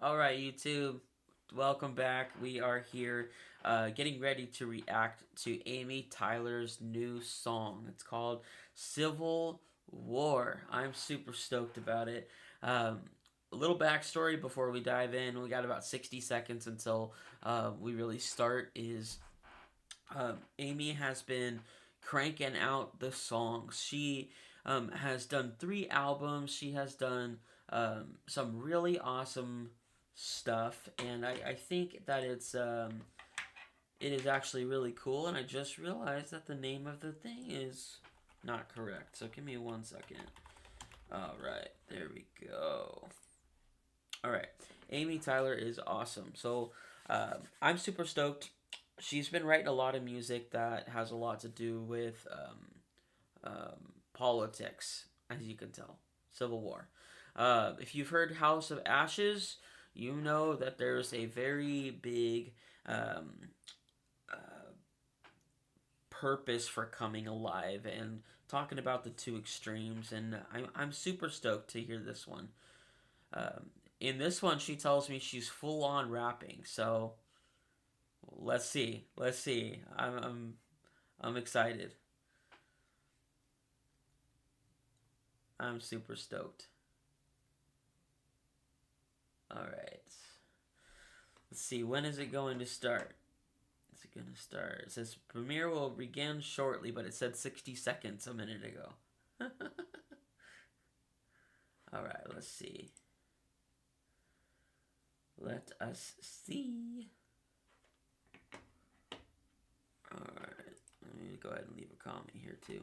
Alright, YouTube, welcome back. We are here getting ready to react to Amy Tyler's new song. It's called Civil War. I'm super stoked about it. A little backstory before we dive in. We got about 60 seconds until we really start. Amy has been cranking out the songs. She has done 3 albums. She has done some really awesome stuff, and I think that it is actually really cool. And I just realized that the name of the thing is not correct, so give me 1 second. Alright, there we go. Alright, Amy Tyler is awesome. So I'm super stoked. She's been writing a lot of music that has a lot to do with politics, as you can tell. Civil War. If you've heard House of Ashes, you know that there's a very big purpose for coming alive and talking about the 2 extremes, and I'm super stoked to hear this one. In this one, she tells me she's full-on rapping, so let's see. I'm excited. I'm super stoked. Alright. Let's see, when is it going to start? Is it going to start? It says premiere will begin shortly, but it said 60 seconds a minute ago. Alright, let's see. Let us see. Alright, let me go ahead and leave a comment here too.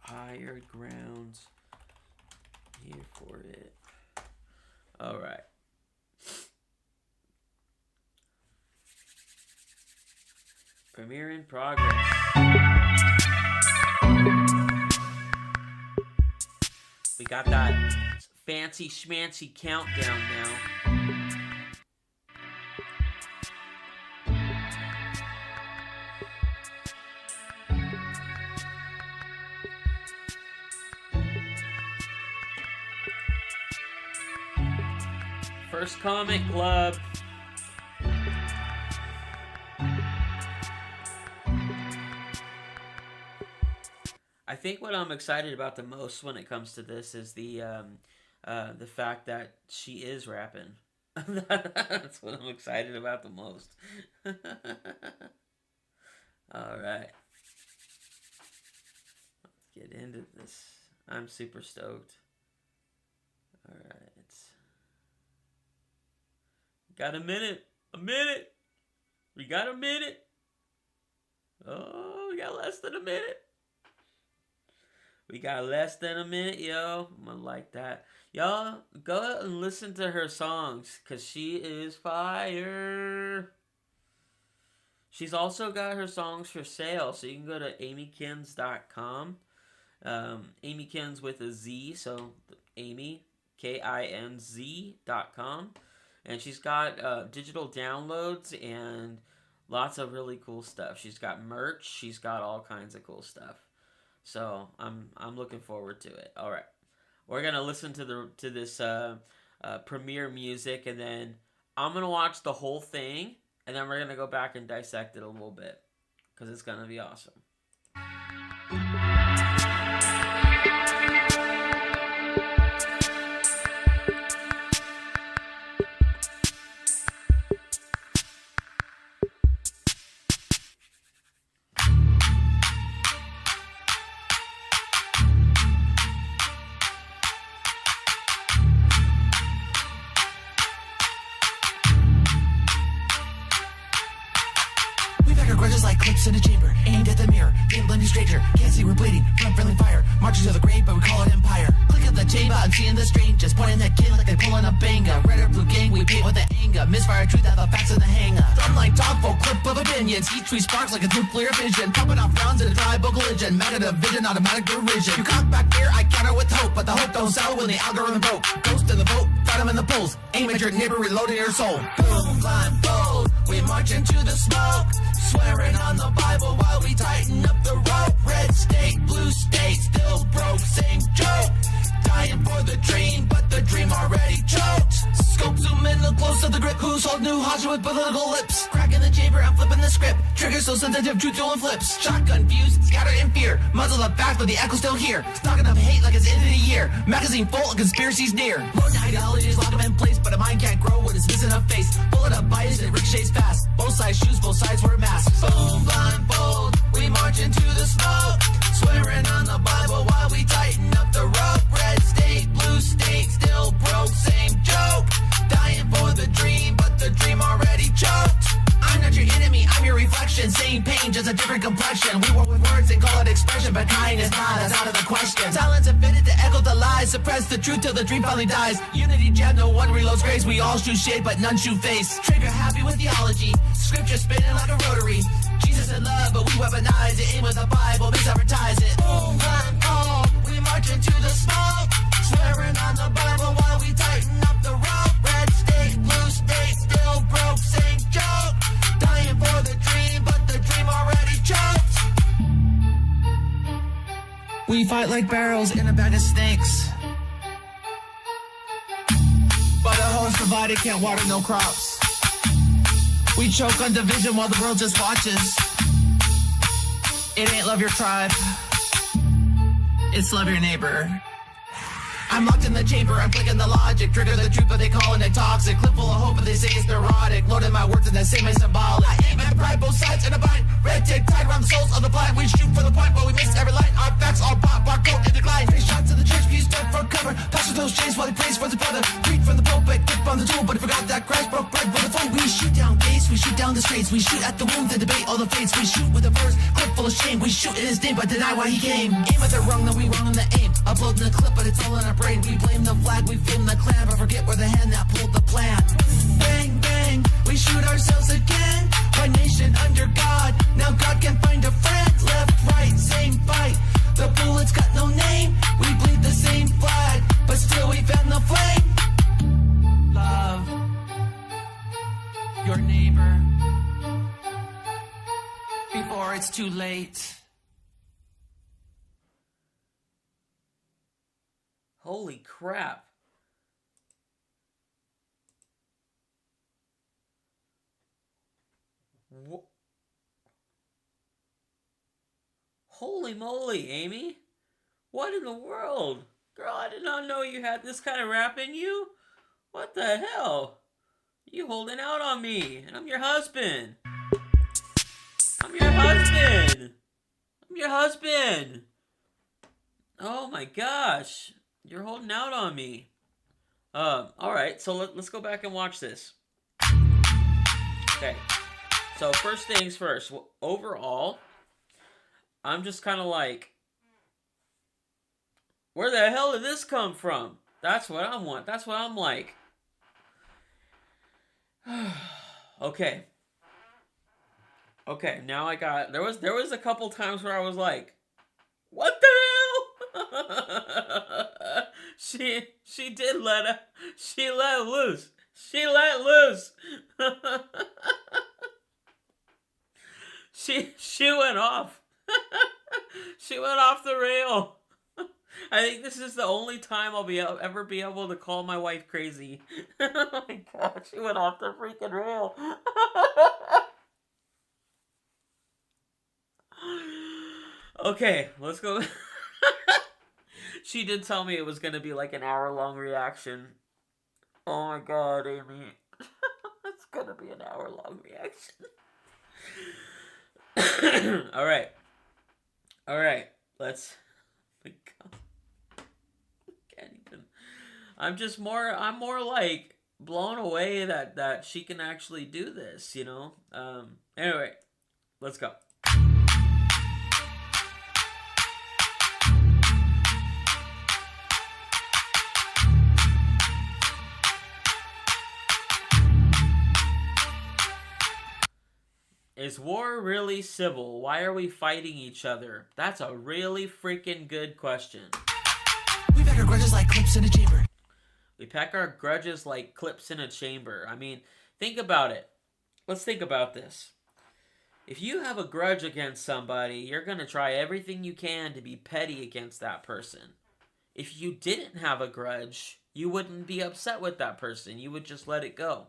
Higher grounds here for it. Alright. Premiere in progress. We got that fancy schmancy countdown now. First Comic Club. I think what I'm excited about the most when it comes to this is the fact that she is rapping. That's what I'm excited about the most. All right. Let's get into this. I'm super stoked. All right. Got a minute. We got a minute. Oh, we got less than a minute. We got less than a minute, yo. I'm gonna like that. Y'all, go and listen to her songs, because she is fire. She's also got her songs for sale, so you can go to Amiekinz.com. Amiekinz with a Z, so Amy, KINZ.com. And she's got digital downloads and lots of really cool stuff. She's got merch. She's got all kinds of cool stuff. So I'm looking forward to it. All right, we're gonna listen to this premiere music, and then I'm gonna watch the whole thing, and then we're gonna go back and dissect it a little bit, because it's gonna be awesome. Grudges like clips in a chamber, aimed at the mirror, game blending stranger. Can't see we're bleeding from friendly fire. Marching to the grave, but we call it empire. Click at the chamber, I'm seeing the strangers, pointing that kid like they pulling a banger. Red or blue gang, we paint with the anger. Misfire truth at the facts in the hanger. Drum like dogful, clip of opinions. Each tree sparks like a nuclear vision. Popping off rounds in a tribal collision. Mad at a vision, automatic derision. You cock back here, I counter with hope, but the hope don't sell when the algorithm broke. Ghost in the vote, fight them in the polls. Aim at your neighbor, reloading your soul. Boom, climb, bold. We march into the smoke. Swearing on the Bible while we tighten up the rope. Red state, blue state, still broke, same joke. with political lips. Cracking the chamber, I'm flipping the script. Trigger so sensitive, truth doing flips. Shotgun views, scattered in fear. Muzzle the back, but the echo's still here. Stocking up hate like it's end of the year. Magazine full of conspiracies near. Modern ideologies lock them in place, but a mind can't grow when it's missing a face. Bullet up bias and ricochets fast. Both sides shoes, both sides wear masks. Boom, blindfold, we march into the smoke. Swearing on the Bible while we tighten up the rope. Red state, blue state, still broke, same joke. Dying for the dream, but the dream already choked. I'm not your enemy, I'm your reflection. Same pain, just a different complexion. We work with words and call it expression, but kindness, nah, that's out of the question. Silence fitted to echo the lies, suppress the truth till the dream finally dies. Unity jam, no one reloads grace. We all shoot shade, but none shoot face. Trigger happy with theology, scripture spinning like a rotary. Jesus in love, but we weaponize it. In with the Bible, misadvertise it. Boom, run, call, we march into the smoke. Swearing on the Bible while we tighten up the rope. Red state, blue state, still broke, same joke. Dying for the dream, but the dream already choked. We fight like barrels in a bag of snakes. But a host divided can't water no crops. We choke on division while the world just watches. It ain't love your tribe, it's love your neighbor. I'm locked in the chamber, I'm clicking the logic. Trigger the truth, but they calling it toxic. Clip full of hope, but they say it's neurotic. Loading my words and they say my symbolic. I aim at pride, both sides in a bind. Red tape tied around the souls of the blind. We shoot for the point, but we miss every line. Our backs all pop, barcode in decline. Face shots in the church, views stuck for cover. Pastor those chains while he prays for the brother. Preach from the pulpit, grip on the tool, but he forgot that Christ broke bread for the foe. We shoot down gates, we shoot down the streets. We shoot at the wounds and debate all the fates. We shoot with a verse, clip full of shame. We shoot in his name, but deny why he came. Aim at the wrong, then we wrong in the aim. Uploading the clip, but it's all in our brain. We blame the flag, we flame the clan, but forget we're the hand that pulled the plan. Bang, bang, we shoot ourselves again. One nation under God, now God can find a friend. Left, right, same fight. The bullets got no name. We bleed the same flag, but still we fan the flame. Love your neighbor before it's too late. Holy crap. Holy moly, Amy. What in the world? Girl, I did not know you had this kind of rap in you. What the hell? You holding out on me, and I'm your husband. I'm your husband. I'm your husband. Oh my gosh. You're holding out on me. Alright, so let's go back and watch this. Okay. So first things first. Overall, I'm just kind of like, where the hell did this come from? That's what I want. That's what I'm like. Okay. Okay, now I got, there was a couple times where I was like, what the hell? She did she let loose. She let loose. She went off. She went off the rail. I think this is the only time I'll ever be able to call my wife crazy. Oh my god, she went off the freaking rail. Okay, let's go. She did tell me it was going to be like an hour-long reaction. Oh my god, Amy. It's going to be an hour-long reaction. Alright. Alright, let's... Oh my god. I can't even... I'm more like blown away that she can actually do this, you know? Anyway, let's go. Is war really civil? Why are we fighting each other? That's a really freaking good question. We pack our grudges like clips in a chamber. We pack our grudges like clips in a chamber. I mean, think about it. Let's think about this. If you have a grudge against somebody, you're going to try everything you can to be petty against that person. If you didn't have a grudge, you wouldn't be upset with that person. You would just let it go.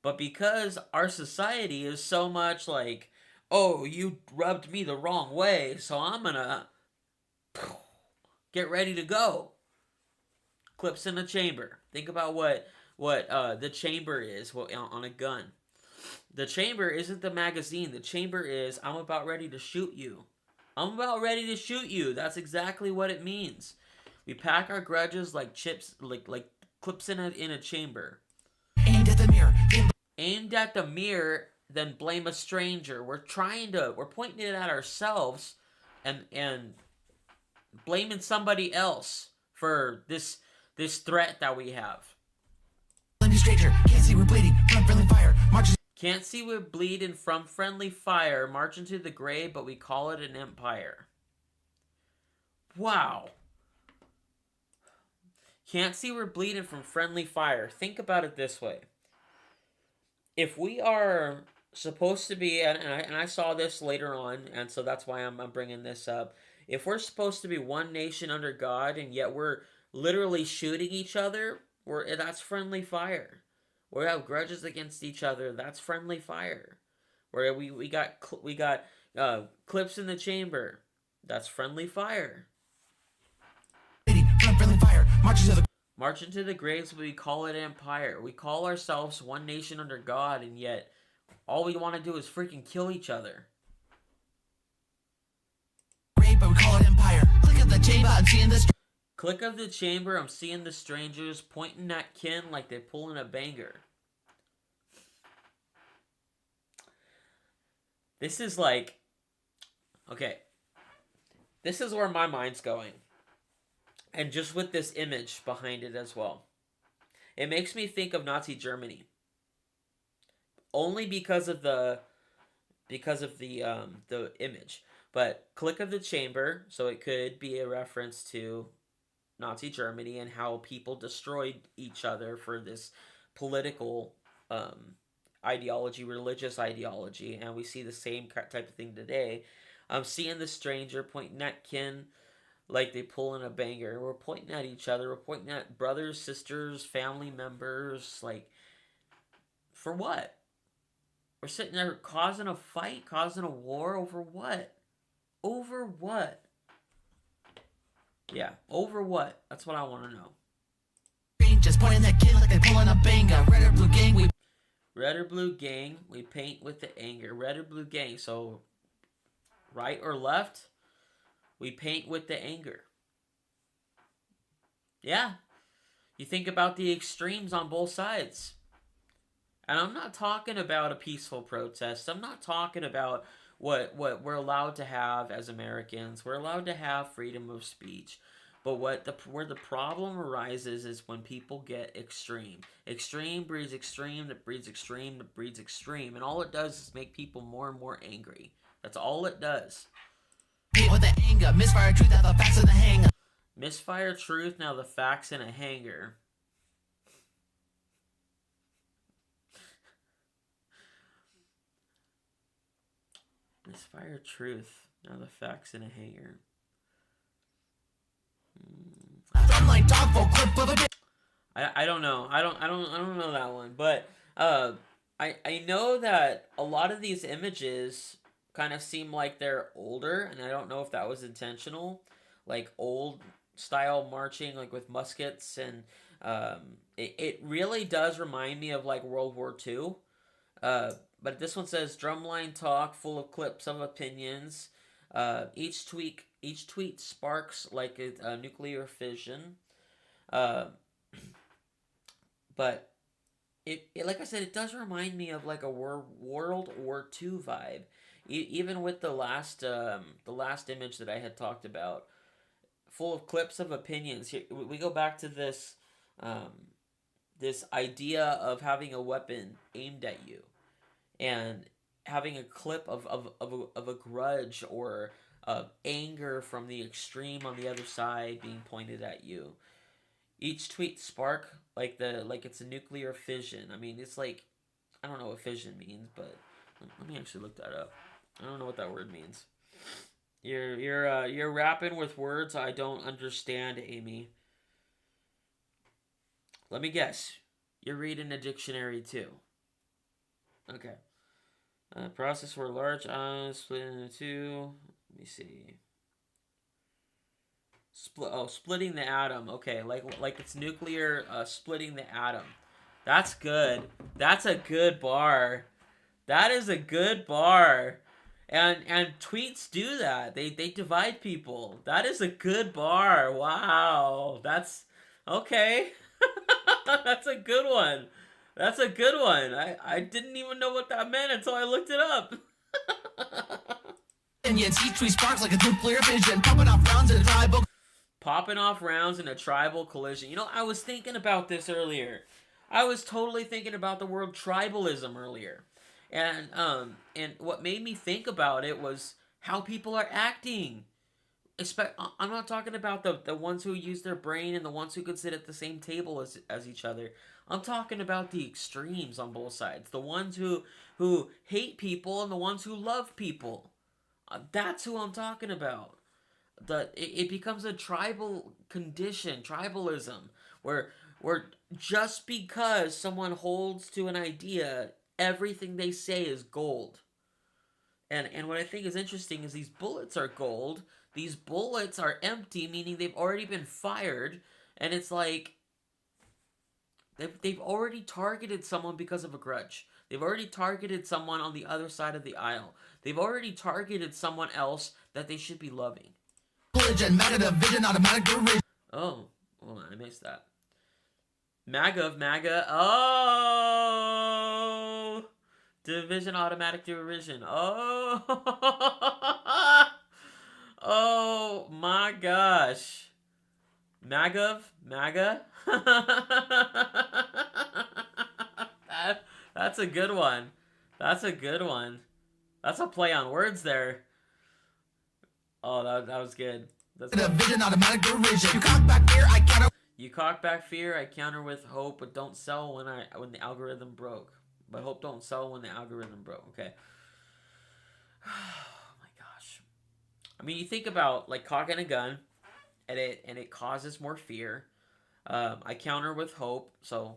But because our society is so much like, oh, you rubbed me the wrong way, so I'm gonna get ready to go. Clips in the chamber. Think about what the chamber is on a gun. The chamber isn't the magazine. The chamber is I'm about ready to shoot you. I'm about ready to shoot you. That's exactly what it means. We pack our grudges like chips, like clips in a chamber. Aimed at the mirror. Aimed at the mirror, then blame a stranger. We're pointing it at ourselves, and blaming somebody else for this threat that we have. Stranger, can't see we're bleeding from friendly fire. Marches. Can't see we're bleeding from friendly fire. March into the grave, but we call it an empire. Wow. Can't see we're bleeding from friendly fire. Think about it this way. If we are supposed to be, and I saw this later on, and so that's why I'm bringing this up. If we're supposed to be one nation under God, and yet we're literally shooting each other, that's friendly fire. We have grudges against each other. That's friendly fire. Where we got clips in the chamber. That's friendly fire. From friendly fire. March into the graves, we call it empire. We call ourselves one nation under God, and yet all we want to do is freaking kill each other. Great, but we call it empire. Click of the chamber, I'm seeing this. Click of the chamber, I'm seeing the strangers pointing at kin like they're pulling a banger. This is like, okay, this is where my mind's going. And just with this image behind it as well. It makes me think of Nazi Germany. Only because of the image. But click of the chamber, so it could be a reference to Nazi Germany and how people destroyed each other for this political ideology, religious ideology, and we see the same type of thing today. I'm seeing the stranger pointing at kin like they pulling a banger. We're pointing at each other. We're pointing at brothers, sisters, family members. Like, for what? We're sitting there causing a fight, causing a war over what? Over what? Yeah, over what? That's what I want to know. Just pointing that kid like they pulling a banger. Red or blue gang, we paint with the anger. Red or blue gang. So, right or left, we paint with the anger. Yeah. You think about the extremes on both sides. And I'm not talking about a peaceful protest. I'm not talking about what we're allowed to have as Americans. We're allowed to have freedom of speech. But where the problem arises is when people get extreme. Extreme breeds extreme, that breeds extreme, that breeds extreme. And all it does is make people more and more angry. That's all it does. With the anger, misfire truth, now the facts in the hanger. Misfire truth, now the facts in a hanger. Misfire truth, now the facts in a hanger. I don't know. I don't know that one, but I know that a lot of these images kind of seem like they're older, and I don't know if that was intentional, like old style marching, like with muskets, and it really does remind me of like World War II. But this one says drumline talk full of clips of opinions. Each tweet sparks like a nuclear fission. But it like I said, it does remind me of like a World War II vibe. Even with the last image that I had talked about, full of clips of opinions. Here we go back to this this idea of having a weapon aimed at you, and having a clip of a grudge or of anger from the extreme on the other side being pointed at you. Each tweet spark like it's a nuclear fission. I mean, it's like, I don't know what fission means, but let me actually look that up. I don't know what that word means. You're rapping with words I don't understand, Amy. Let me guess. You're reading a dictionary too. Okay. Process where large ions split into two. Let me see. Splitting the atom. Okay, like it's nuclear splitting the atom. That's good. That's a good bar. That is a good bar. And tweets do that. They divide people. That is a good bar. Wow. That's okay. That's a good one. That's a good one. I didn't even know what that meant until I looked it up. Each tweet sparks like a nuclear fission, popping off rounds in a tribal. Popping off rounds in a tribal collision. You know, I was thinking about this earlier. I was totally thinking about the word tribalism earlier. And what made me think about it was how people are acting. I'm not talking about the ones who use their brain and the ones who could sit at the same table as each other. I'm talking about the extremes on both sides. The ones who hate people and the ones who love people. That's who I'm talking about. It becomes a tribal condition, tribalism, where just because someone holds to an idea, everything they say is gold. And what I think is interesting is these bullets are gold. These bullets are empty, meaning they've already been fired, and it's like they've already targeted someone because of a grudge. They've already targeted someone on the other side of the aisle. They've already targeted someone else that they should be loving. Oh, hold on, I missed that. MAGA of MAGA. Oh, division, automatic derision. Oh, oh my gosh. MAGA of MAGA. That's a good one. That's a good one. That's a play on words there. Oh, that was good. That's good. Division, automatic derision. You cock back fear, I counter. You cock back fear, I counter with hope, but don't sell when the algorithm broke. But hope don't sell when the algorithm broke. Okay. Oh my gosh. I mean, you think about like cocking a gun, and it causes more fear. I counter with hope, so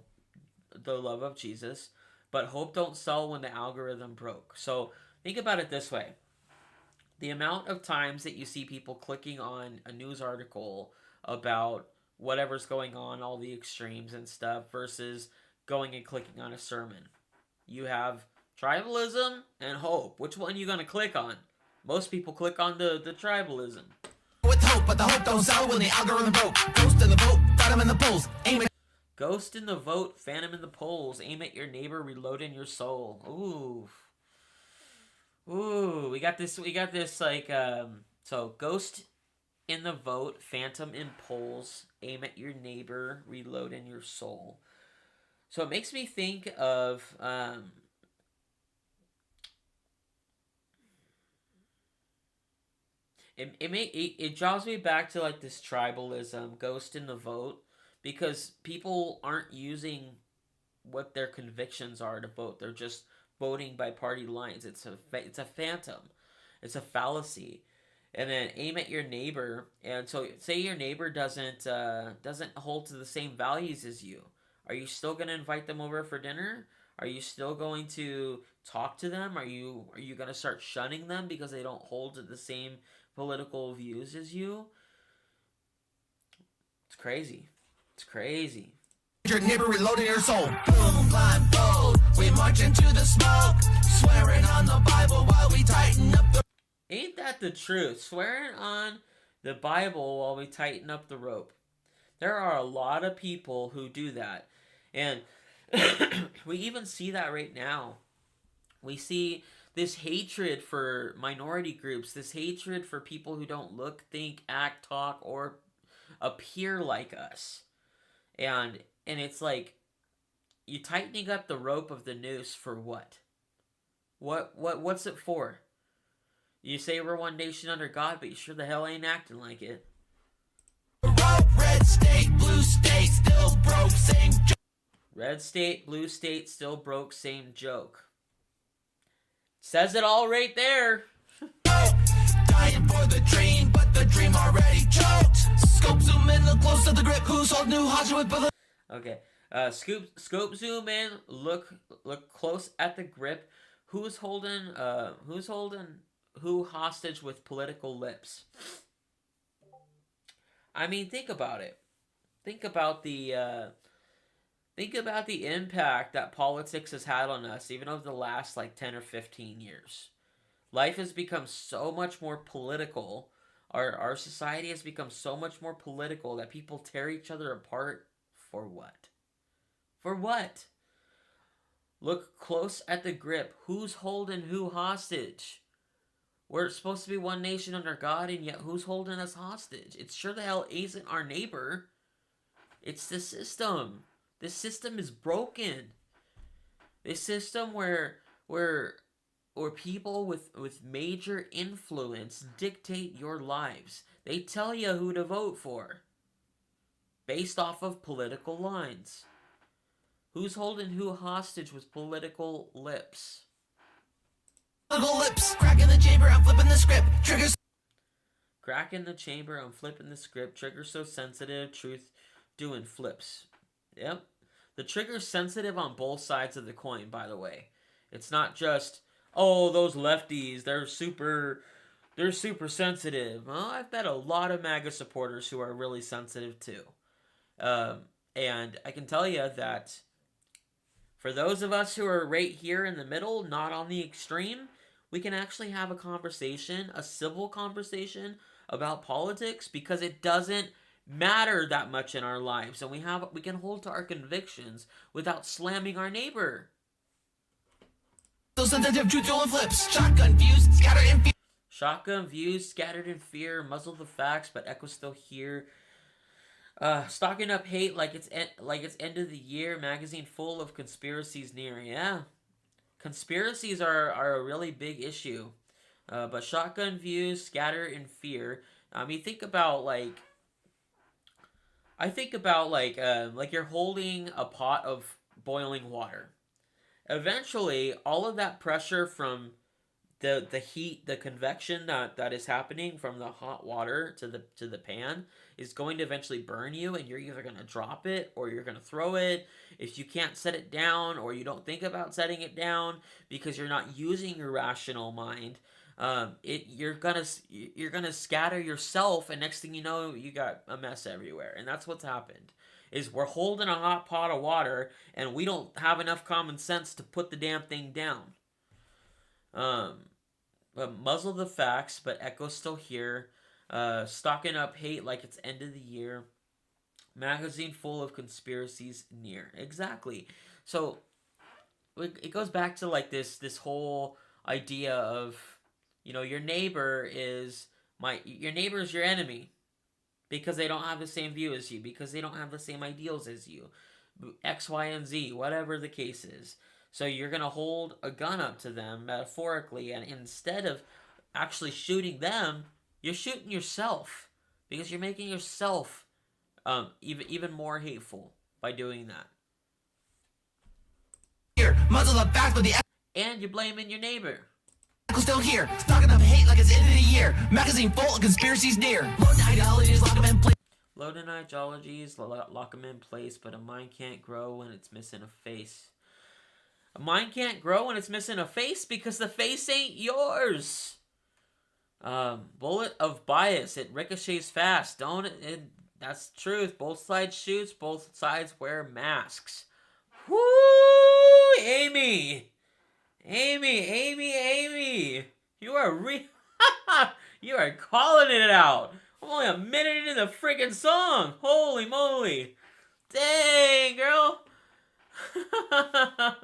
the love of Jesus. But hope don't sell when the algorithm broke. So think about it this way. The amount of times that you see people clicking on a news article about whatever's going on, all the extremes and stuff, versus going and clicking on a sermon. You have tribalism and hope. Which one are you going to click on? Most people click on the tribalism. With hope, but the hope don't sell when the algorithm broke. Ghost in the vote, phantom in the polls. Aim it. Ghost in the vote, phantom in the polls. Aim at your neighbor, reload in your soul. Ooh. Ooh, we got this like, so ghost in the vote, phantom in polls, aim at your neighbor, reload in your soul. So it makes me think of, it draws me back to like this tribalism, ghost in the vote, because people aren't using what their convictions are to vote. They're just voting by party lines. It's a phantom. It's a fallacy. And then aim at your neighbor. And so say your neighbor doesn't hold to the same values as you. Are you still going to invite them over for dinner? Are you still going to talk to them? Are you going to start shunning them because they don't hold to the same political views as you? It's crazy. It's crazy. Your neighbor reloading your soul. Boom, blindfold. We march into the smoke. Swearing on the Bible while we tighten up the... Ain't that the truth? Swearing on the Bible while we tighten up the rope. There are a lot of people who do that. And we even see that right now. We see this hatred for minority groups. This hatred for people who don't look, think, act, talk, or appear like us. And it's like, you tightening up the rope of the noose for what? What's it for? You say we're one nation under God, but you sure the hell ain't acting like it. Red state, blue state, still broke, same joke. Red state, blue state, still broke, same joke. Says it all right there. Dying for the dream, but the dream already choked. Scope zoom in, look close to the grip. Who's holding new Hodge with bullet? Okay. Scope zoom in. Look close at the grip. Who's holding who hostage with political lips? I mean, think about it. Think about the impact that politics has had on us, even over the last like 10 or 15 years. Life has become so much more political. Our society has become so much more political that people tear each other apart for what? For what? Look close at the grip. Who's holding who hostage? We're supposed to be one nation under God, and yet who's holding us hostage? It sure the hell isn't our neighbor. It's the system. This system is broken. This system where people with major influence dictate your lives. They tell you who to vote for based off of political lines. Who's holding who hostage with political lips? Political lips, cracking the chamber, I'm flipping the script. Triggers. Cracking the chamber, I'm flipping the script. Trigger so sensitive, truth doing flips. Yep. The trigger's sensitive on both sides of the coin, by the way. It's not just, oh, those lefties, they're super sensitive. Well, I've met a lot of MAGA supporters who are really sensitive too. And I can tell you that for those of us who are right here in the middle, not on the extreme, we can actually have a conversation, a civil conversation about politics, because it doesn't matter that much in our lives, and we can hold to our convictions without slamming our neighbor. So sensitive, truth and flips. Shotgun views scattered in fear. Shotgun views scattered in fear, muzzle the facts, but echo still here. Stocking up hate like it's end of the year. Magazine full of conspiracies near. Yeah, conspiracies are a really big issue. But shotgun views scatter in fear. I mean, think about like you're holding a pot of boiling water. Eventually, all of that pressure from the heat, the convection that is happening from the hot water to the pan is going to eventually burn you, and you're either going to drop it or you're going to throw it. If you can't set it down, or you don't think about setting it down because you're not using your rational mind, you're gonna scatter yourself, and next thing you know, you got a mess everywhere. And that's what's happened. Is we're holding a hot pot of water, and we don't have enough common sense to put the damn thing down. But muzzle the facts, but echo's still here. Stocking up hate like it's end of the year. Magazine full of conspiracies near. Exactly. So it goes back to like this whole idea of, your neighbor is your enemy because they don't have the same view as you, because they don't have the same ideals as you, X, Y, and Z, whatever the case is. So you're going to hold a gun up to them, metaphorically, and instead of actually shooting them, you're shooting yourself, because you're making yourself even more hateful by doing that. Here, muzzle the facts, but the and you're blaming your neighbor. Still here, stocking up hate like it's end of the year. Magazine full of conspiracies near. Loading ideologies, lock them in place. Loading ideologies, lock them in place, but a mind can't grow when it's missing a face. A mind can't grow when it's missing a face because the face ain't yours. Bullet of bias, it ricochets fast. That's the truth. Both sides shoots, both sides wear masks. Woo! Amy! You are you are calling it out. I'm only a minute into the freaking song. Holy moly. Dang, girl.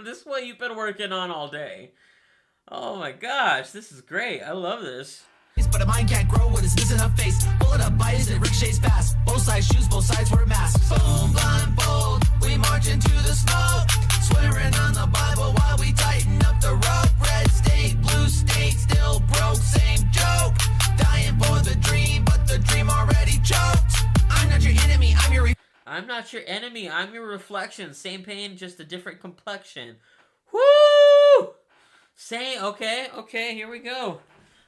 This is what you've been working on all day. Oh my gosh, this is great. I love this. But a mind can't grow when it's missing a face. Bullet up bias, it ricochets fast. Both sides shoes, both sides wear masks. Boom, blind, bold, we march into the smoke. Swearing on the Bible while we tighten up the rope. Red state, blue state, still broke, same joke. Dying for the dream, but the dream already choked. I'm not your enemy, I'm not your enemy, I'm your reflection. Same pain, just a different complexion. Woo! Okay, here we go.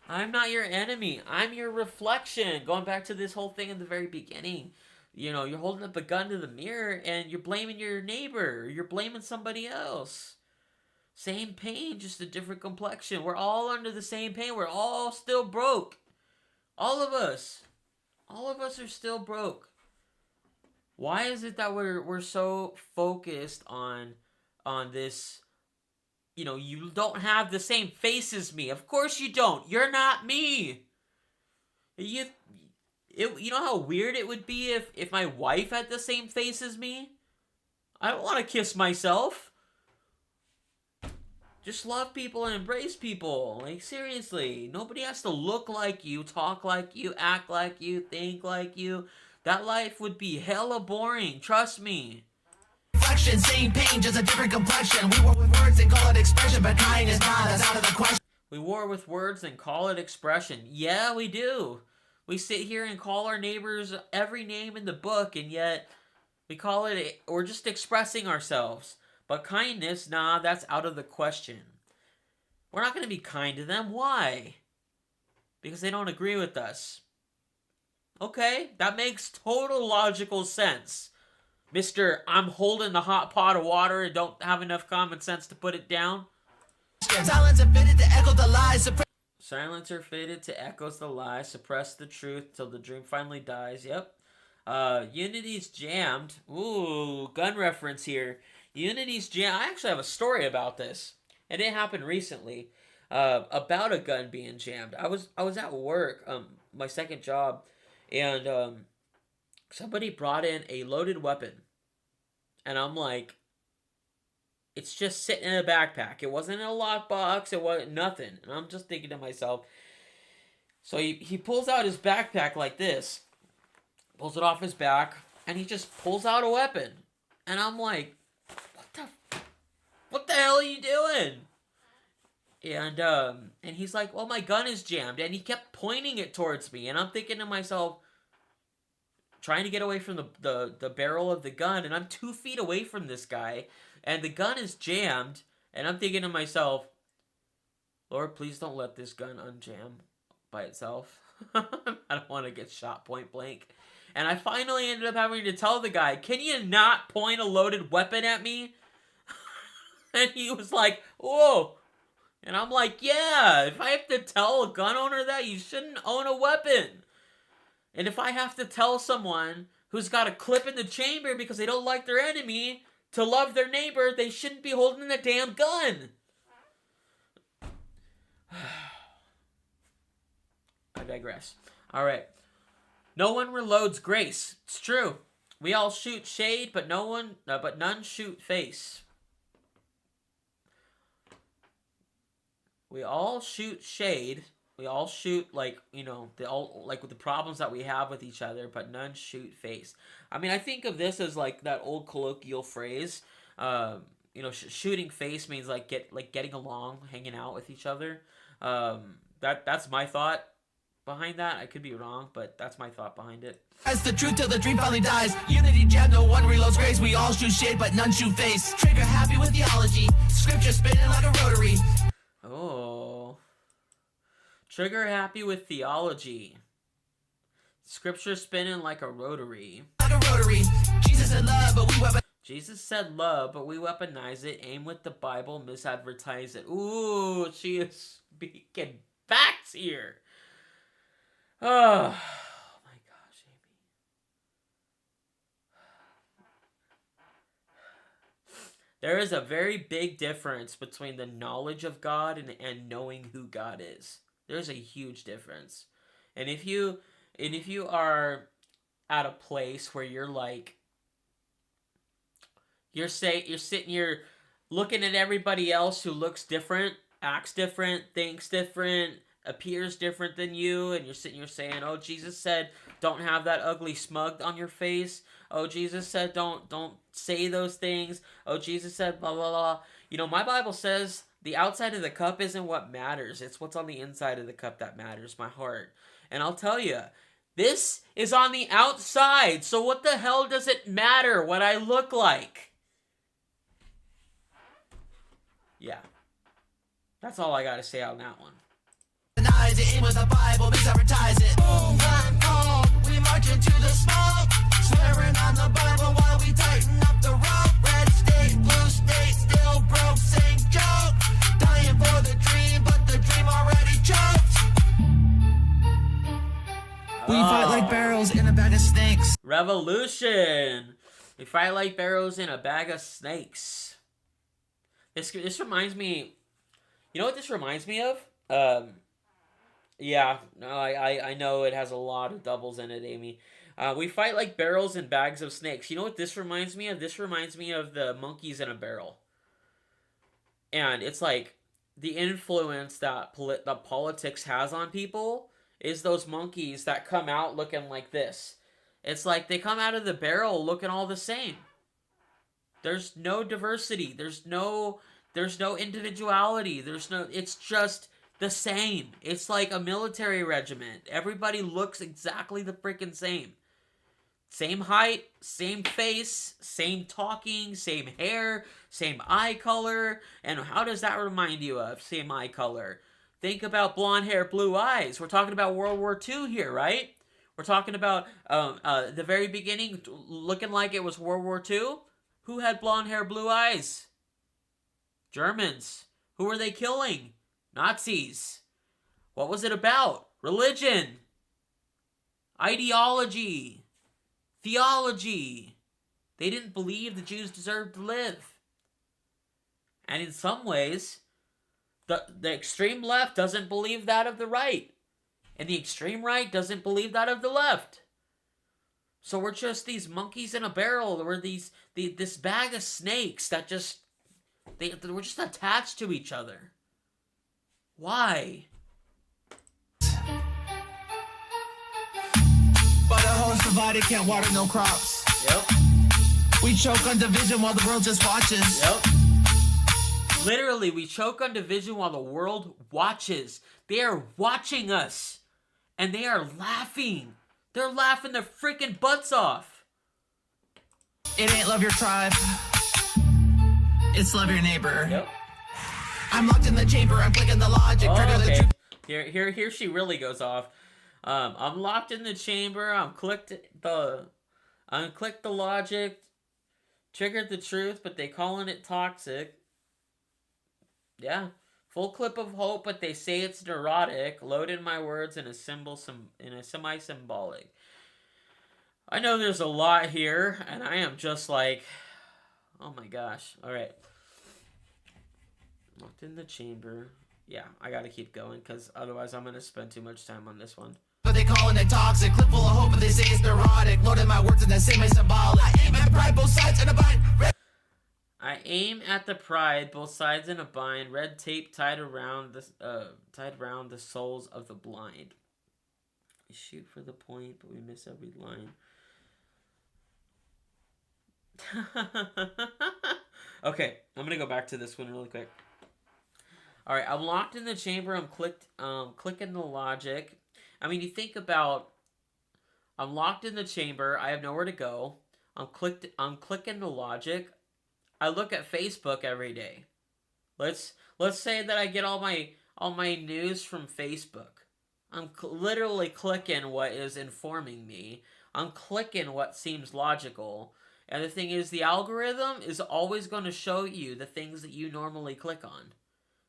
I'm not your enemy, I'm your reflection. Going back to this whole thing in the very beginning. you're holding up a gun to the mirror and you're blaming your neighbor. You're blaming somebody else. Same pain, just a different complexion. We're all under the same pain. We're all still broke. All of us. All of us are still broke. Why is it that we're so focused on this? You don't have the same face as me. Of course you don't. You're not me. You know how weird it would be if my wife had the same face as me? I don't want to kiss myself. Just love people and embrace people. Like, seriously. Nobody has to look like you, talk like you, act like you, think like you. That life would be hella boring. Trust me. Reflection, same pain, just a different complexion. We war with words and call it expression, but kindness, nah, that's out of the question. We war with words and call it expression. Yeah, we do. We sit here and call our neighbors every name in the book, and yet we call it, we're just expressing ourselves. But kindness, nah, that's out of the question. We're not going to be kind to them. Why? Because they don't agree with us. Okay, that makes total logical sense. Mr. I'm holding the hot pot of water and don't have enough common sense to put it down. Silencer fitted to echo the lies. Silencer fitted to echoes the lie. Suppress the truth till the dream finally dies. Yep. Unity's jammed. Ooh, gun reference here. Unity's jam. I actually have a story about this, and it happened recently. About a gun being jammed. I was at work, my second job, and somebody brought in a loaded weapon, and I'm like, it's just sitting in a backpack. It wasn't in a lockbox. It wasn't nothing. And I'm just thinking to myself. So he pulls out his backpack like this, pulls it off his back, and he just pulls out a weapon, and I'm like, what the hell are you doing? And he's like, well, my gun is jammed. And he kept pointing it towards me. And I'm thinking to myself, trying to get away from the barrel of the gun. And I'm 2 feet away from this guy. And the gun is jammed. And I'm thinking to myself, Lord, please don't let this gun unjam by itself. I don't want to get shot point blank. And I finally ended up having to tell the guy, can you not point a loaded weapon at me? And he was like, whoa. And I'm like, yeah, if I have to tell a gun owner that, you shouldn't own a weapon. And if I have to tell someone who's got a clip in the chamber because they don't like their enemy to love their neighbor, they shouldn't be holding a damn gun. I digress. All right. No one reloads grace. It's true. We all shoot shade, but none shoot face. We all shoot shade. We all shoot with the problems that we have with each other, but none shoot face. I mean, I think of this as like that old colloquial phrase. Shooting face means getting along, hanging out with each other. That's my thought behind that. I could be wrong, but that's my thought behind it. As the truth till the dream finally dies. Unity jam, no one reloads grace. We all shoot shade, but none shoot face. Trigger happy with theology. Scripture spinning like a rotary. Oh. Trigger happy with theology. Scripture spinning like a rotary. Like a rotary. Jesus said love, but we weaponize it. Aim with the Bible, misadvertise it. Ooh, she is speaking facts here. Oh my gosh, Amy. There is a very big difference between the knowledge of God and knowing who God is. There's a huge difference. And if you are at a place where you're like, you're sitting here looking at everybody else who looks different, acts different, thinks different, appears different than you, and you're sitting here saying, oh, Jesus said don't have that ugly smug on your face. Oh, Jesus said don't say those things. Oh, Jesus said blah blah blah. You know, my Bible says the outside of the cup isn't what matters. It's what's on the inside of the cup that matters, my heart. And I'll tell you, this is on the outside, so what the hell does it matter what I look like? Yeah. That's all I gotta say on that one. Aim with the Bible, misadvertise it. Boom, one call, we march into the smoke. Swear snakes. Revolution. We fight like barrels in a bag of snakes. This reminds me. You know what this reminds me of? Yeah, no, I know it has a lot of doubles in it, Amy. We fight like barrels in bags of snakes. You know what this reminds me of? This reminds me of the monkeys in a barrel. And it's like the influence that politics has on people is those monkeys that come out looking like this. It's like they come out of the barrel looking all the same. There's no diversity. There's no individuality. It's just the same. It's like a military regiment. Everybody looks exactly the freaking same. Same height, same face, same talking, same hair, same eye color. And how does that remind you of same eye color? Think about blonde hair, blue eyes. We're talking about World War II here, right? We're talking about the very beginning looking like it was World War II. Who had blonde hair, blue eyes? Germans. Who were they killing? Nazis. What was it about? Religion. Ideology. Theology. They didn't believe the Jews deserved to live. And in some ways, the extreme left doesn't believe that of the right. And the extreme right doesn't believe that of the left. So we're just these monkeys in a barrel. We're this bag of snakes that we're just attached to each other. Why? But a host divided, can't water no crops. Yep. We choke on division while the world just watches. Yep. Literally, we choke on division while the world watches. They are watching us. And they are laughing. They're laughing their freaking butts off. It ain't love your tribe. It's love your neighbor. Yep. I'm locked in the chamber. I'm clicking the logic. Oh, okay. Here she really goes off. I'm locked in the chamber. I'm clicked the logic. Triggered the truth, but they calling it toxic. Yeah. Full clip of hope, but they say it's neurotic. Loaded my words in a semi-symbolic. I know there's a lot here, and I am just like, oh my gosh. All right. Locked in the chamber. Yeah, I gotta keep going, because otherwise I'm gonna spend too much time on this one. But they calling it toxic. Clip full of hope, but they say it's neurotic. Loaded my words in that semi-symbolic. I aim at pride, both sides in a bind. I aim at the pride, both sides in a bind. Red tape tied around the souls of the blind. We shoot for the point, but we miss every line. Okay, I'm gonna go back to this one really quick. All right, I'm locked in the chamber. I'm clicking the logic. I mean, you think about, I'm locked in the chamber. I have nowhere to go. I'm clicking the logic. I look at Facebook every day. Let's say that I get all my news from Facebook. I'm literally clicking what is informing me. I'm clicking what seems logical. And the thing is, the algorithm is always going to show you the things that you normally click on.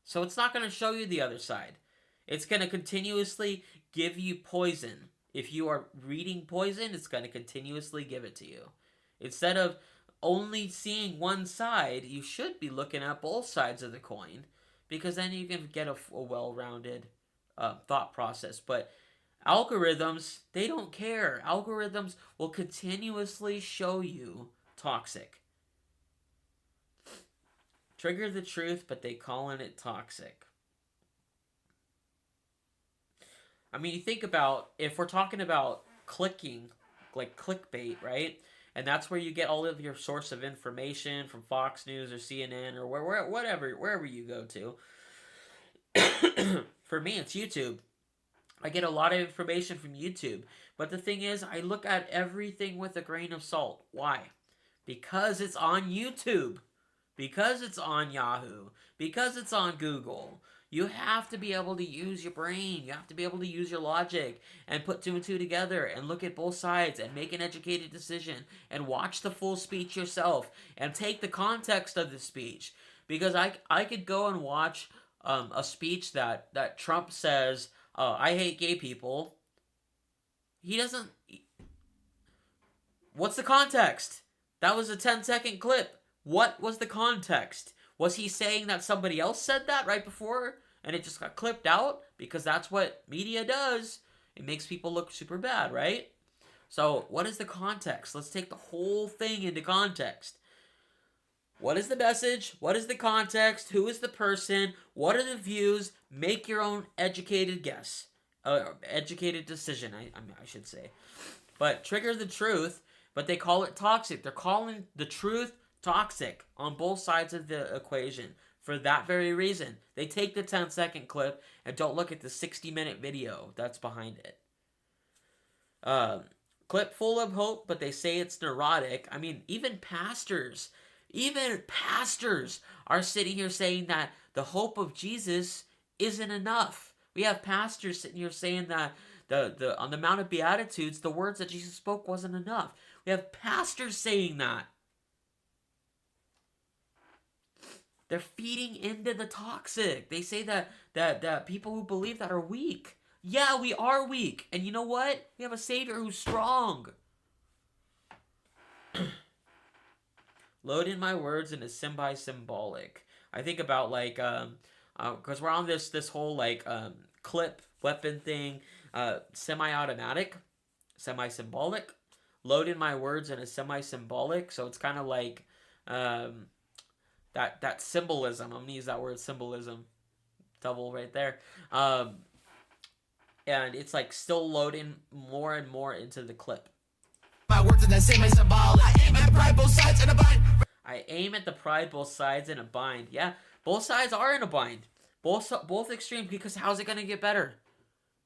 So it's not going to show you the other side. It's going to continuously give you poison. If you are reading poison, it's going to continuously give it to you. Instead of only seeing one side, you should be looking at both sides of the coin, because then you can get a well-rounded thought process. But algorithms, they don't care. Algorithms will continuously show you toxic. Trigger the truth, but they calling it toxic. I mean, you think about, if we're talking about clicking, like clickbait, right? And that's where you get all of your source of information from Fox News or CNN or wherever you go to. For me, it's YouTube. I get a lot of information from YouTube. But the thing is, I look at everything with a grain of salt. Why? Because it's on YouTube. Because it's on Yahoo. Because it's on Google. You have to be able to use your brain. You have to be able to use your logic and put two and two together and look at both sides and make an educated decision and watch the full speech yourself and take the context of the speech. Because I could go and watch a speech that Trump says, I hate gay people. He doesn't... What's the context? That was a 10-second clip. What was the context? Was he saying that somebody else said that right before and it just got clipped out? Because that's what media does. It makes people look super bad, right? So, what is the context? Let's take the whole thing into context. What is the message? What is the context? Who is the person? What are the views? Make your own educated guess. Educated decision, I should say. But trigger the truth, but they call it toxic. They're calling the truth toxic on both sides of the equation for that very reason. They take the 10-second clip and don't look at the 60-minute video that's behind it. Clip full of hope, but they say it's neurotic. I mean, even pastors are sitting here saying that the hope of Jesus isn't enough. We have pastors sitting here saying that the on the Mount of Beatitudes, the words that Jesus spoke wasn't enough. We have pastors saying that. They're feeding into the toxic. They say that people who believe that are weak. Yeah, we are weak. And you know what? We have a Savior who's strong. Load in my words in a symbolic. I think about like because we're on this whole like clip weapon thing, semi-automatic, semi-symbolic. Load in my words in a semi-symbolic. So it's kind of like that symbolism. I'm gonna use that word symbolism, double right there. And it's like still loading more and more into the clip. My words in that semi-symbolic. I aim at pride both sides in a bind. I aim at the pride both sides in a bind. Yeah, both sides are in a bind. Both extremes, because how's it gonna get better?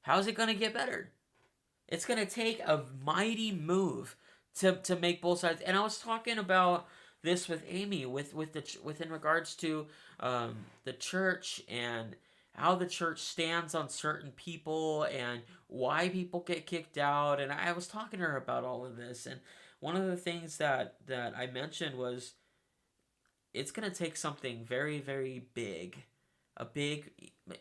How's it gonna get better? It's gonna take a mighty move to make both sides. And I was talking about this with Amy in regards to the church and how the church stands on certain people and why people get kicked out. And I was talking to her about all of this. And one of the things that I mentioned was it's going to take something very, very big.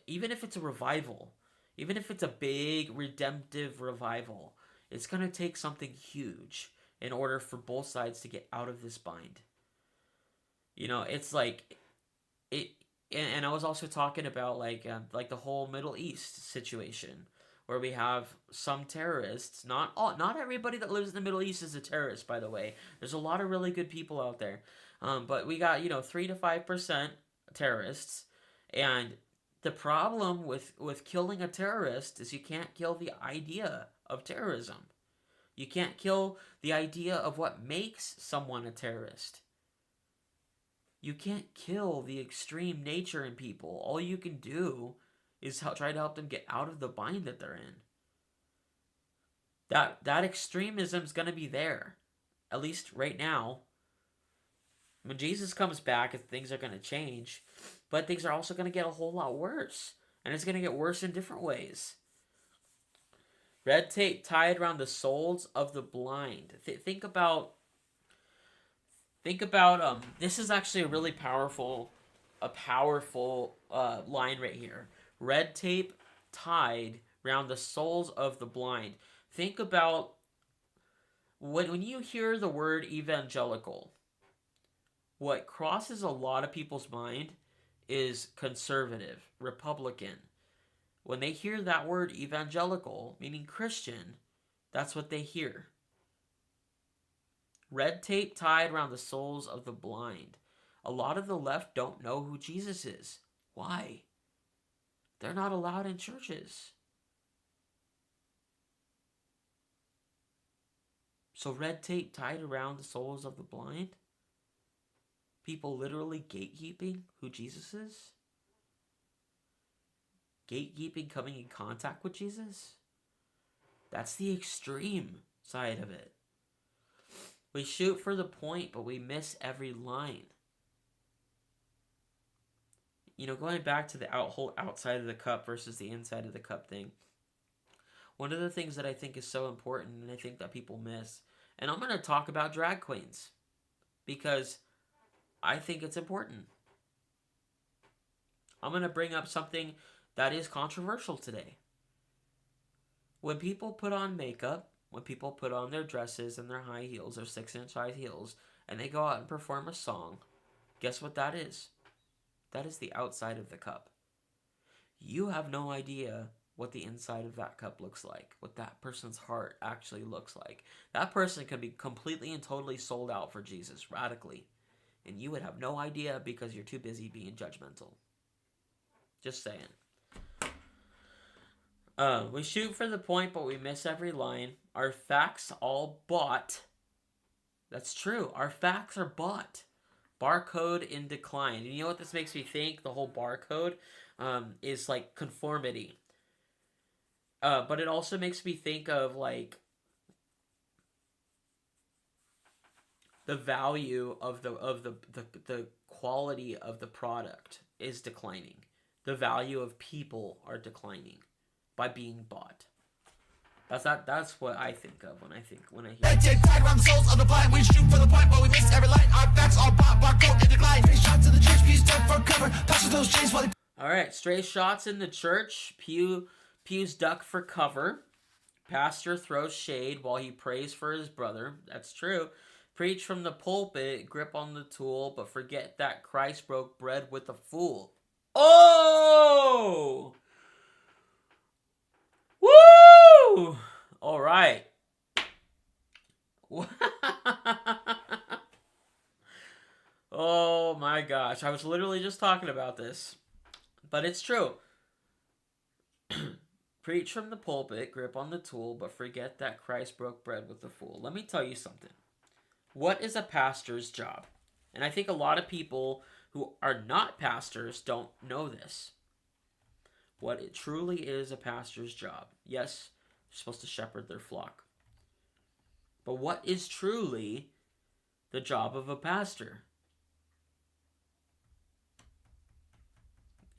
Even if it's a revival, even if it's a big redemptive revival, it's going to take something huge in order for both sides to get out of this bind. You know, it's like it. And I was also talking about like the whole Middle East situation, where we have some terrorists. Not everybody that lives in the Middle East is a terrorist, by the way. There's a lot of really good people out there, but we got 3 to 5% terrorists, and the problem with killing a terrorist is you can't kill the idea of terrorism. You can't kill the idea of what makes someone a terrorist. You can't kill the extreme nature in people. All you can do is try to help them get out of the bind that they're in. That extremism is going to be there, at least right now. When Jesus comes back, things are going to change, but things are also going to get a whole lot worse, and it's going to get worse in different ways. Red tape tied around the souls of the blind. Think about this is actually a really powerful line right here. Red tape tied around the souls of the blind. Think about when you hear the word evangelical, what crosses a lot of people's mind is conservative, Republican. When they hear that word evangelical, meaning Christian, that's what they hear. Red tape tied around the souls of the blind. A lot of the left don't know who Jesus is. Why? They're not allowed in churches. So red tape tied around the souls of the blind? People literally gatekeeping who Jesus is? Gatekeeping coming in contact with Jesus? That's the extreme side of it. We shoot for the point, but we miss every line. Going back to the whole outside of the cup versus the inside of the cup thing. One of the things that I think is so important, and I think that people miss, and I'm going to talk about drag queens, because I think it's important. I'm going to bring up something that is controversial today. When people put on makeup, when people put on their dresses and their high heels, their 6-inch high heels, and they go out and perform a song, guess what that is? That is the outside of the cup. You have no idea what the inside of that cup looks like, what that person's heart actually looks like. That person can be completely and totally sold out for Jesus, radically. And you would have no idea because you're too busy being judgmental. Just saying. We shoot for the point, but we miss every line. Our facts all bought. That's true. Our facts are bought. Barcode in decline. And you know what this makes me think? The whole barcode is like conformity. But it also makes me think of like the value of the quality of the product is declining. The value of people are declining by being bought. That's what I think of when I hear. Take tag around the souls of the blind. We shoot for the point, but we miss every line. Our facts all bought, barcode in decline. Three shots in the church, pews duck for cover. Passes those chains while they... All right, stray shots in the church. Pews duck for cover. Pastor throws shade while he prays for his brother. That's true. Preach from the pulpit, grip on the tool, but forget that Christ broke bread with a fool. Oh! Woo! All right. Oh my gosh. I was literally just talking about this. But it's true. Preach from the pulpit, grip on the tool, but forget that Christ broke bread with the fool. Let me tell you something. What is a pastor's job? And I think a lot of people who are not pastors don't know this. What it truly is a pastor's job. Yes, you're supposed to shepherd their flock. But what is truly the job of a pastor?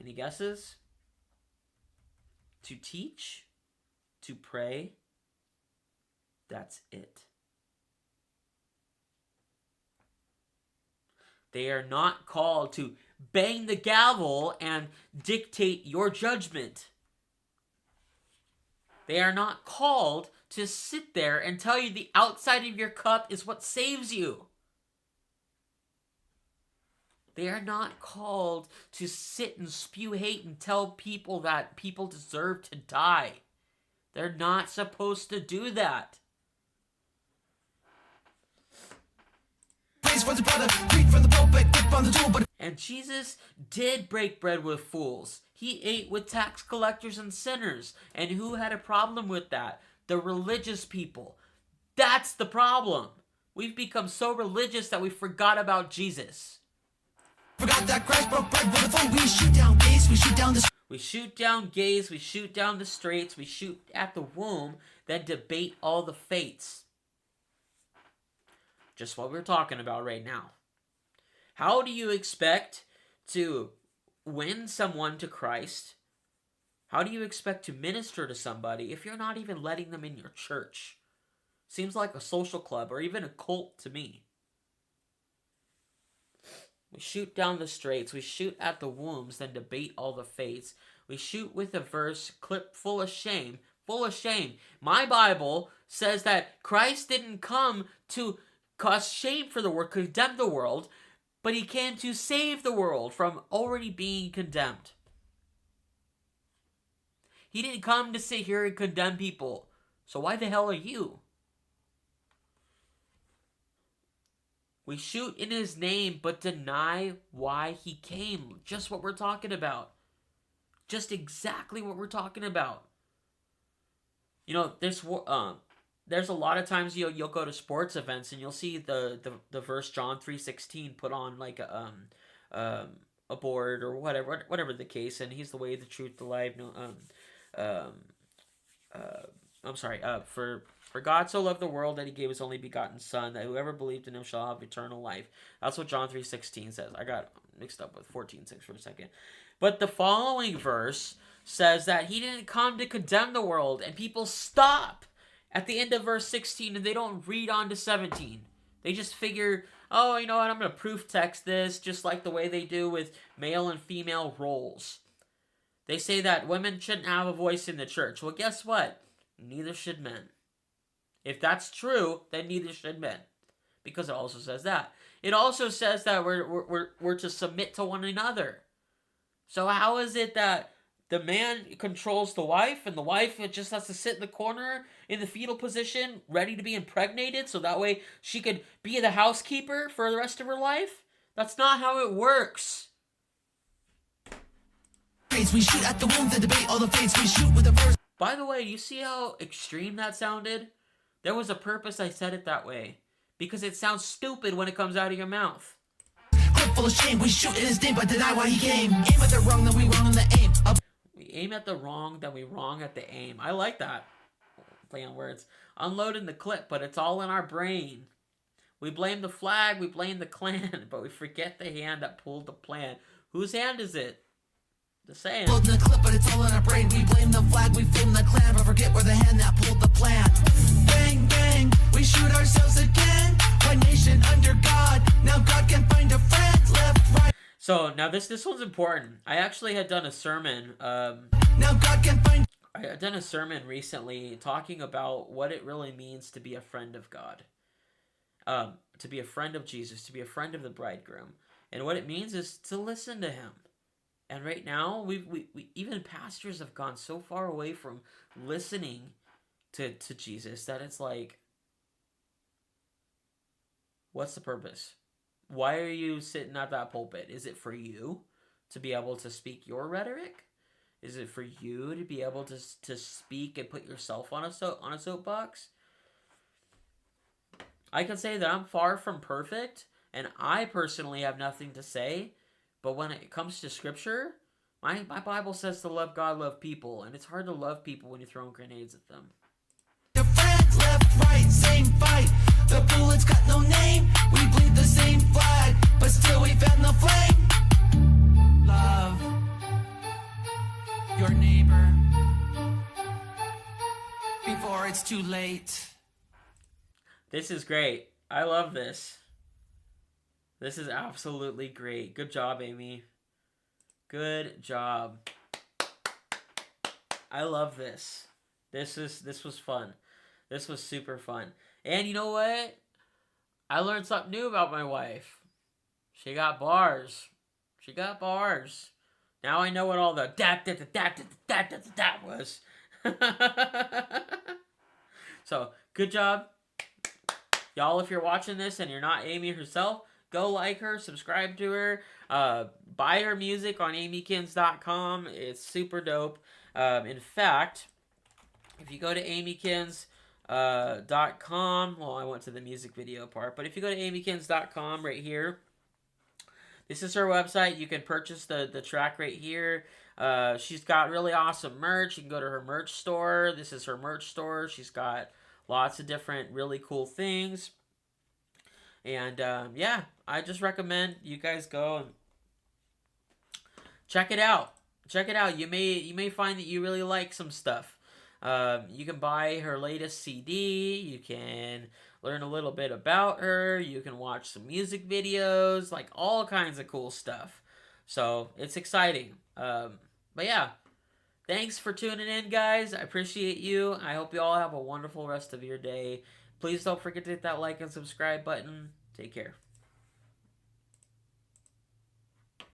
Any guesses? To teach, to pray, that's it. They are not called to bang the gavel and dictate your judgment. They are not called to sit there and tell you the outside of your cup is what saves you. They are not called to sit and spew hate and tell people that people deserve to die. They're not supposed to do that. And Jesus did break bread with fools. He ate with tax collectors and sinners. And who had a problem with that? The religious people. That's the problem. We've become so religious that we forgot about Jesus. Forgot that Christ broke bread with a fool. We shoot down gays, we shoot down the... We shoot down gays, we shoot down the straights, we shoot at the womb, then debate all the fates. Just what we're talking about right now. How do you expect to win someone to Christ? How do you expect to minister to somebody if you're not even letting them in your church? Seems like a social club or even a cult to me. We shoot down the straights, we shoot at the wombs, then debate all the fates. We shoot with a verse clip full of shame. Full of shame. My Bible says that Christ didn't come to cause shame for the world, condemn the world, but he came to save the world from already being condemned. He didn't come to sit here and condemn people. So why the hell are you? We shoot in his name, but deny why he came. Just what we're talking about. Just exactly what we're talking about. You know, there's a lot of times you'll go to sports events and you'll see the verse John 3:16 put on like a board or whatever the case, and he's the way, the truth, the life. For God so loved the world that he gave his only begotten Son, that whoever believed in him shall have eternal life. That's what John 3:16 says. I got mixed up with 14:6 for a second. But the following verse says that he didn't come to condemn the world, and people stop at the end of verse 16 and they don't read on to 17. They just figure, oh, you know what, I'm going to proof text this, just like the way they do with male and female roles. They say that women shouldn't have a voice in the church. Well, guess what? Neither should men. If that's true, then neither should men, because it also says that. It also says that we're to submit to one another. So how is it that the man controls the wife, and the wife just has to sit in the corner in the fetal position, ready to be impregnated, so that way she could be the housekeeper for the rest of her life? That's not how it works. We shoot at the wounds and debate all the fates. We shoot with a verse. By the way, you see how extreme that sounded? There was a purpose I said it that way. Because it sounds stupid when it comes out of your mouth. Clip full of shame. We shoot in his name, but deny why he came. Aim at the wrong, then we wrong on the aim. We aim at the wrong, then we wrong at the aim. I like that. Play on words. Unloading the clip, but it's all in our brain. We blame the flag, we blame the clan, but we forget the hand that pulled the plan. Whose hand is it? The saying. Loading the clip, but it's all in our brain. We blame the flag, we blame the clan, but forget we're the hand that pulled the plan. Bang, bang, we shoot ourselves again. One nation under God, now God can find a friend. Left, right. So now this one's important. I actually had done a sermon. Now God can find. I had done a sermon recently talking about what it really means to be a friend of God, to be a friend of Jesus, to be a friend of the bridegroom, and what it means is to listen to him. And right now, we even pastors have gone so far away from listening to Jesus that it's like, what's the purpose? Why are you sitting at that pulpit? Is it for you to be able to speak your rhetoric? Is it for you to be able to speak and put yourself on a soapbox? I can say that I'm far from perfect, and I personally have nothing to say. But when it comes to scripture, my Bible says to love God, love people. And it's hard to love people when you're throwing grenades at them. The friends left, right, same fight. The bullets got no name. We bleed the same flag, but still we fan the flame. Love your neighbor before it's too late. This is great. I love this. This is absolutely great. Good job, Amy. Good job. I love this. This was fun. This was super fun. And you know what? I learned something new about my wife. She got bars. She got bars. Now I know what all the that was. So, good job. Y'all, if you're watching this and you're not Amy herself, go like her, subscribe to her, buy her music on Amiekinz.com. It's super dope. In fact, if you go to Amiekinz.com, well, I went to the music video part, but if you go to Amiekinz.com right here, this is her website. You can purchase the track right here. She's got really awesome merch. You can go to her merch store. This is her merch store. She's got lots of different really cool things. And yeah, I just recommend you guys go and check it out. Check it out. You may find that you really like some stuff. You can buy her latest CD. You can learn a little bit about her. You can watch some music videos, like all kinds of cool stuff. So it's exciting. But yeah, thanks for tuning in, guys. I appreciate you. I hope you all have a wonderful rest of your day. Please don't forget to hit that like and subscribe button. Take care.